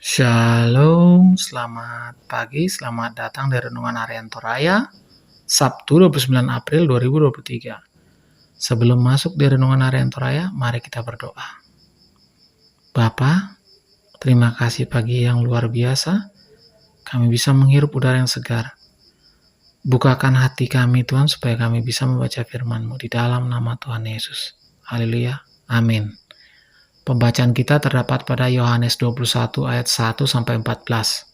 Shalom, selamat pagi, selamat datang di Renungan Harian Toraya, Sabtu 29 April 2023. Sebelum masuk di Renungan Harian Toraya, mari kita berdoa. Bapa, terima kasih pagi yang luar biasa, kami bisa menghirup udara yang segar. Bukakan hati kami Tuhan, supaya kami bisa membaca firman-Mu di dalam nama Tuhan Yesus. Haleluya, amin. Pembacaan kita terdapat pada Yohanes 21 ayat 1 sampai 14.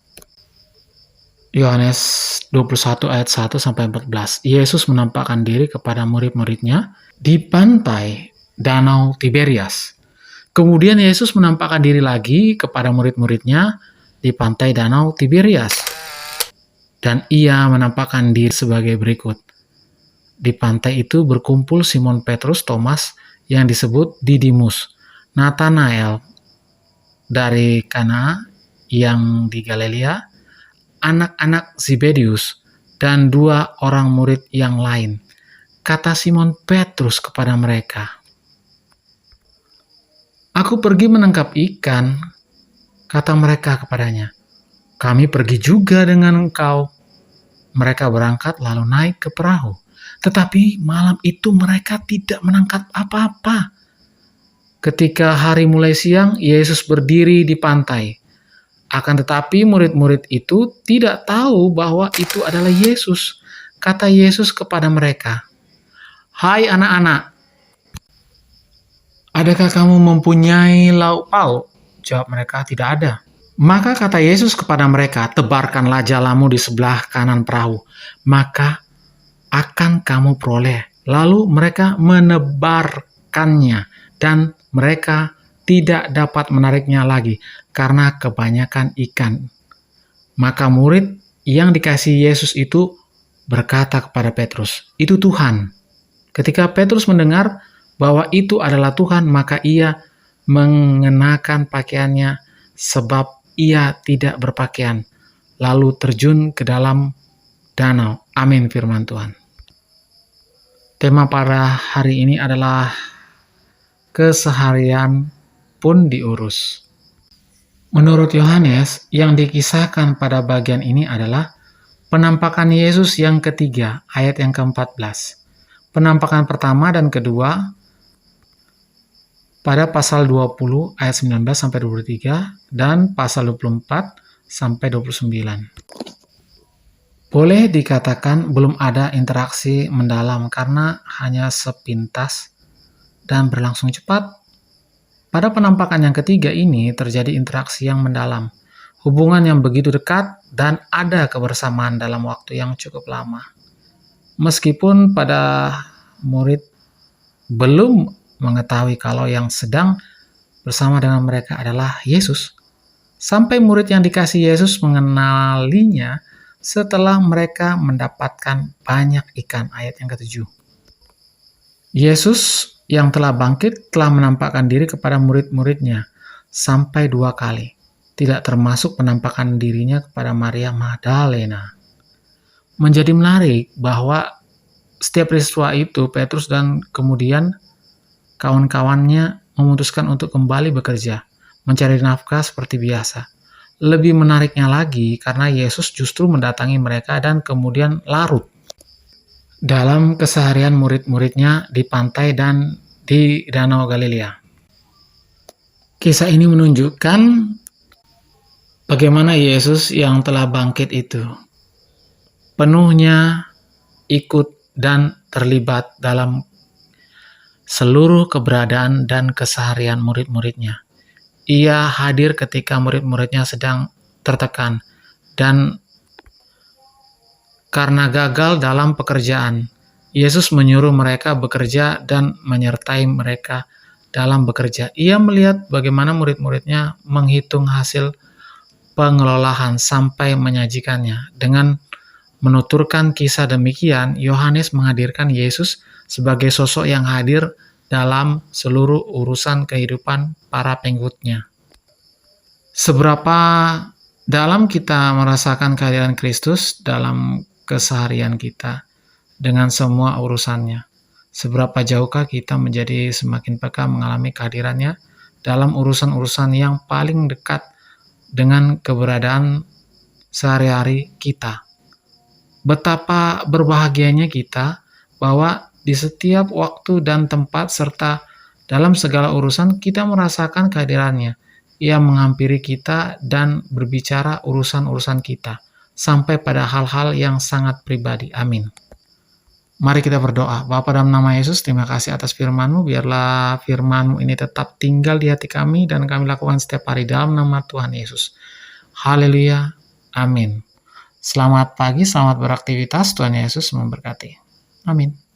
Yohanes 21 ayat 1 sampai 14. Yesus menampakkan diri kepada murid-muridnya di pantai Danau Tiberias. Kemudian Yesus menampakkan diri lagi kepada murid-muridnya di pantai Danau Tiberias. Dan ia menampakkan diri sebagai berikut. Di pantai itu berkumpul Simon Petrus, Thomas yang disebut Didimus, Natanael dari Kana yang di Galilea, anak-anak Zebedius, dan dua orang murid yang lain. Kata Simon Petrus kepada mereka, "Aku pergi menangkap ikan." Kata mereka kepadanya, "Kami pergi juga dengan engkau." Mereka berangkat lalu naik ke perahu. Tetapi malam itu mereka tidak menangkap apa-apa. Ketika hari mulai siang, Yesus berdiri di pantai. Akan tetapi murid-murid itu tidak tahu bahwa itu adalah Yesus. Kata Yesus kepada mereka, "Hai anak-anak, adakah kamu mempunyai lauk pauk?" Jawab mereka, "Tidak ada." Maka kata Yesus kepada mereka, "Tebarkanlah jalamu di sebelah kanan perahu, maka akan kamu peroleh." Lalu mereka menebarkannya, dan mereka tidak dapat menariknya lagi karena kebanyakan ikan. Maka murid yang dikasihi Yesus itu berkata kepada Petrus, "Itu Tuhan." Ketika Petrus mendengar bahwa itu adalah Tuhan, maka ia mengenakan pakaiannya sebab ia tidak berpakaian, lalu terjun ke dalam danau. Amin, firman Tuhan. Tema pada hari ini adalah keseharian pun diurus. Menurut Yohanes, yang dikisahkan pada bagian ini adalah penampakan Yesus yang ketiga, ayat yang ke-14. Penampakan pertama dan kedua pada pasal 20 ayat 19 sampai 23 dan pasal 24 sampai 29. Boleh dikatakan belum ada interaksi mendalam karena hanya sepintas dan berlangsung cepat. Pada penampakan yang ketiga ini terjadi interaksi yang mendalam, hubungan yang begitu dekat, dan ada kebersamaan dalam waktu yang cukup lama. Meskipun pada murid belum mengetahui kalau yang sedang bersama dengan mereka adalah Yesus, sampai murid yang dikasihi Yesus mengenalinya setelah mereka mendapatkan banyak ikan, ayat yang ke-7. Yesus yang telah bangkit telah menampakkan diri kepada murid-muridnya sampai 2 kali, tidak termasuk penampakan dirinya kepada Maria Magdalena. Menjadi menarik bahwa setiap peristiwa itu Petrus dan kemudian kawan-kawannya memutuskan untuk kembali bekerja, mencari nafkah seperti biasa. Lebih menariknya lagi karena Yesus justru mendatangi mereka dan kemudian larut dalam keseharian murid-muridnya di pantai dan di Danau Galilea. Kisah ini menunjukkan bagaimana Yesus yang telah bangkit itu penuhnya ikut dan terlibat dalam seluruh keberadaan dan keseharian murid-muridnya. Ia hadir ketika murid-muridnya sedang tertekan dan karena gagal dalam pekerjaan, Yesus menyuruh mereka bekerja dan menyertai mereka dalam bekerja. Ia melihat bagaimana murid-muridnya menghitung hasil pengelolaan sampai menyajikannya. Dengan menuturkan kisah demikian, Yohanes menghadirkan Yesus sebagai sosok yang hadir dalam seluruh urusan kehidupan para pengikutnya. Seberapa dalam kita merasakan kehadiran Kristus dalam keseharian kita dengan semua urusannya? Seberapa jauhkah kita menjadi semakin peka mengalami kehadirannya dalam urusan-urusan yang paling dekat dengan keberadaan sehari-hari kita. Betapa berbahagianya kita bahwa di setiap waktu dan tempat serta dalam segala urusan kita merasakan kehadirannya. Ia menghampiri kita dan berbicara urusan-urusan kita, sampai pada hal-hal yang sangat pribadi. Amin. Mari kita berdoa. Bapa, dalam nama Yesus, terima kasih atas firman-Mu. Biarlah firman-Mu ini tetap tinggal di hati kami dan kami lakukan setiap hari dalam nama Tuhan Yesus. Haleluya. Amin. Selamat pagi, selamat beraktivitas. Tuhan Yesus memberkati. Amin.